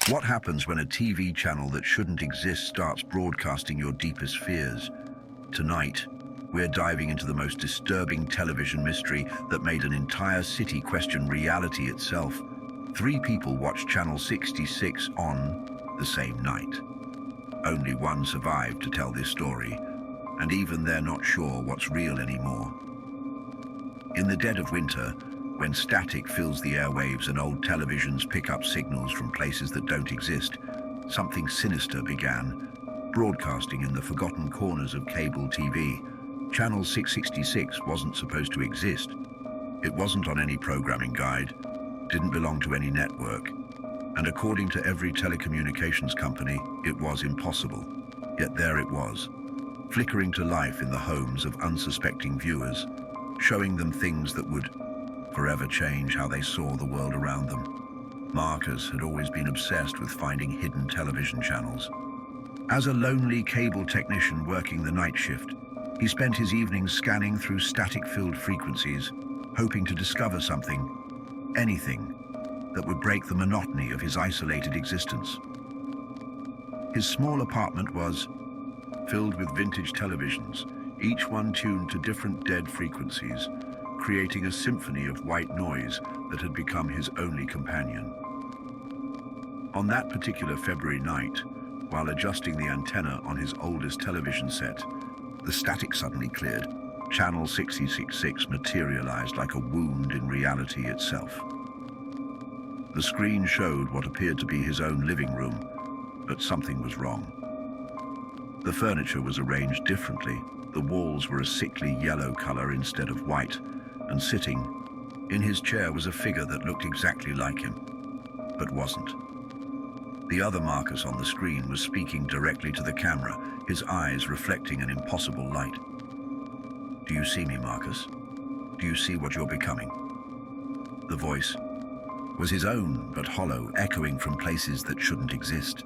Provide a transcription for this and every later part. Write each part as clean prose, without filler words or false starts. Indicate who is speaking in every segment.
Speaker 1: What happens when a TV channel that shouldn't exist starts broadcasting your deepest fears? Tonight, we're diving into the most disturbing television mystery that made an entire city question reality itself. Three people watched Channel 66 on the same night. Only one survived to tell this story, and even they're not sure what's real anymore. In the dead of winter, when static fills the airwaves and old televisions pick up signals from places that don't exist, something sinister began, broadcasting in the forgotten corners of cable TV. Channel 666 wasn't supposed to exist. It wasn't on any programming guide, didn't belong to any network, and according to every telecommunications company, it was impossible. Yet there it was, flickering to life in the homes of unsuspecting viewers, showing them things that would forever change how they saw the world around them. Marcus had always been obsessed with finding hidden television channels. As a lonely cable technician working the night shift, he spent his evenings scanning through static-filled frequencies, hoping to discover something, anything, that would break the monotony of his isolated existence. His small apartment was filled with vintage televisions, each one tuned to different dead frequencies, creating a symphony of white noise that had become his only companion. On that particular February night, while adjusting the antenna on his oldest television set, the static suddenly cleared. Channel 666 materialized like a wound in reality itself. The screen showed what appeared to be his own living room, but something was wrong. The furniture was arranged differently. The walls were a sickly yellow color instead of white, and sitting in his chair was a figure that looked exactly like him, but wasn't. The other Marcus on the screen was speaking directly to the camera, his eyes reflecting an impossible light. "Do you see me, Marcus? Do you see what you're becoming?" The voice was his own, but hollow, echoing from places that shouldn't exist.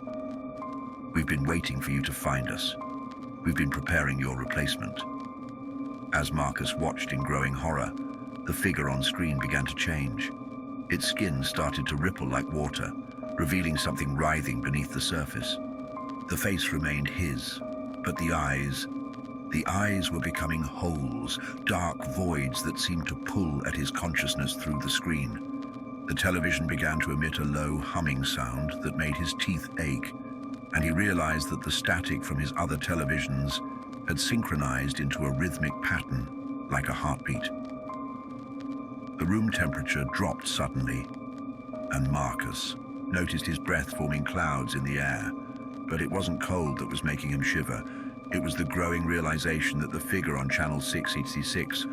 Speaker 1: "We've been waiting for you to find us. We've been preparing your replacement." As Marcus watched in growing horror, the figure on screen began to change. Its skin started to ripple like water, revealing something writhing beneath the surface. The face remained his, but the eyes were becoming holes, dark voids that seemed to pull at his consciousness through the screen. The television began to emit a low humming sound that made his teeth ache, and he realized that the static from his other televisions had synchronized into a rhythmic pattern, like a heartbeat. The room temperature dropped suddenly, and Marcus noticed his breath forming clouds in the air. But it wasn't cold that was making him shiver. It was the growing realization that the figure on Channel 666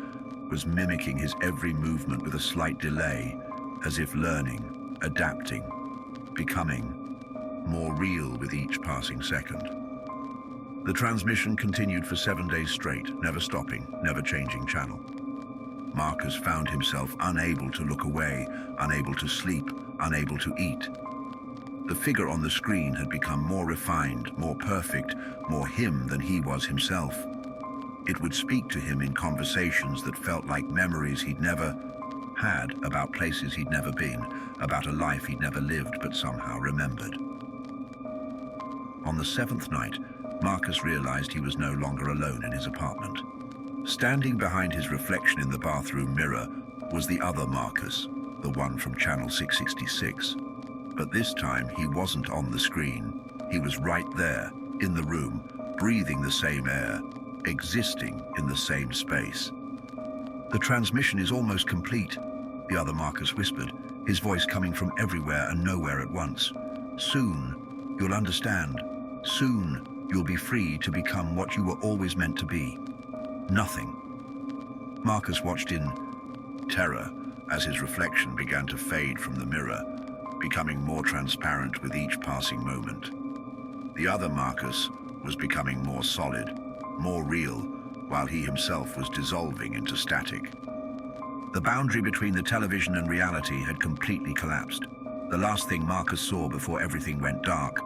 Speaker 1: was mimicking his every movement with a slight delay, as if learning, adapting, becoming more real with each passing second. The transmission continued for 7 days straight, never stopping, never changing channel. Marcus found himself unable to look away, unable to sleep, unable to eat. The figure on the screen had become more refined, more perfect, more him than he was himself. It would speak to him in conversations that felt like memories he'd never had, about places he'd never been, about a life he'd never lived but somehow remembered. On the 7th night, Marcus realized he was no longer alone in his apartment. Standing behind his reflection in the bathroom mirror was the other Marcus, the one from Channel 666. But this time, he wasn't on the screen. He was right there, in the room, breathing the same air, existing in the same space. "The transmission is almost complete," the other Marcus whispered, his voice coming from everywhere and nowhere at once. "Soon, you'll understand. Soon, you'll be free to become what you were always meant to be. Nothing." Marcus watched in terror as his reflection began to fade from the mirror, becoming more transparent with each passing moment. The other Marcus was becoming more solid, more real, while he himself was dissolving into static. The boundary between the television and reality had completely collapsed. The last thing Marcus saw before everything went dark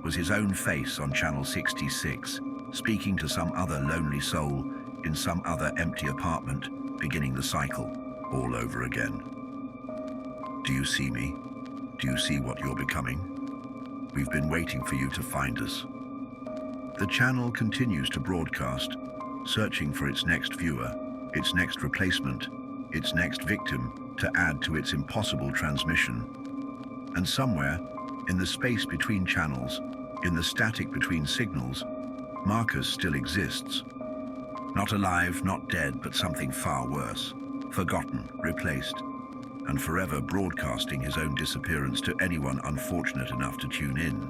Speaker 1: was his own face on Channel 66, speaking to some other lonely soul in some other empty apartment, beginning the cycle all over again. "Do you see me? Do you see what you're becoming?" We've been waiting for you to find us. The channel continues to broadcast, searching for its next viewer, its next replacement, its next victim to add to its impossible transmission. And somewhere, in the space between channels, in the static between signals, Marcus still exists. Not alive, not dead, but something far worse. Forgotten, replaced, and forever broadcasting his own disappearance to anyone unfortunate enough to tune in.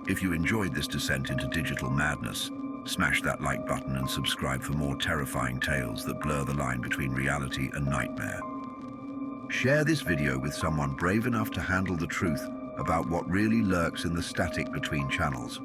Speaker 1: If you enjoyed this descent into digital madness, smash that like button and subscribe for more terrifying tales that blur the line between reality and nightmare. Share this video with someone brave enough to handle the truth about what really lurks in the static between channels.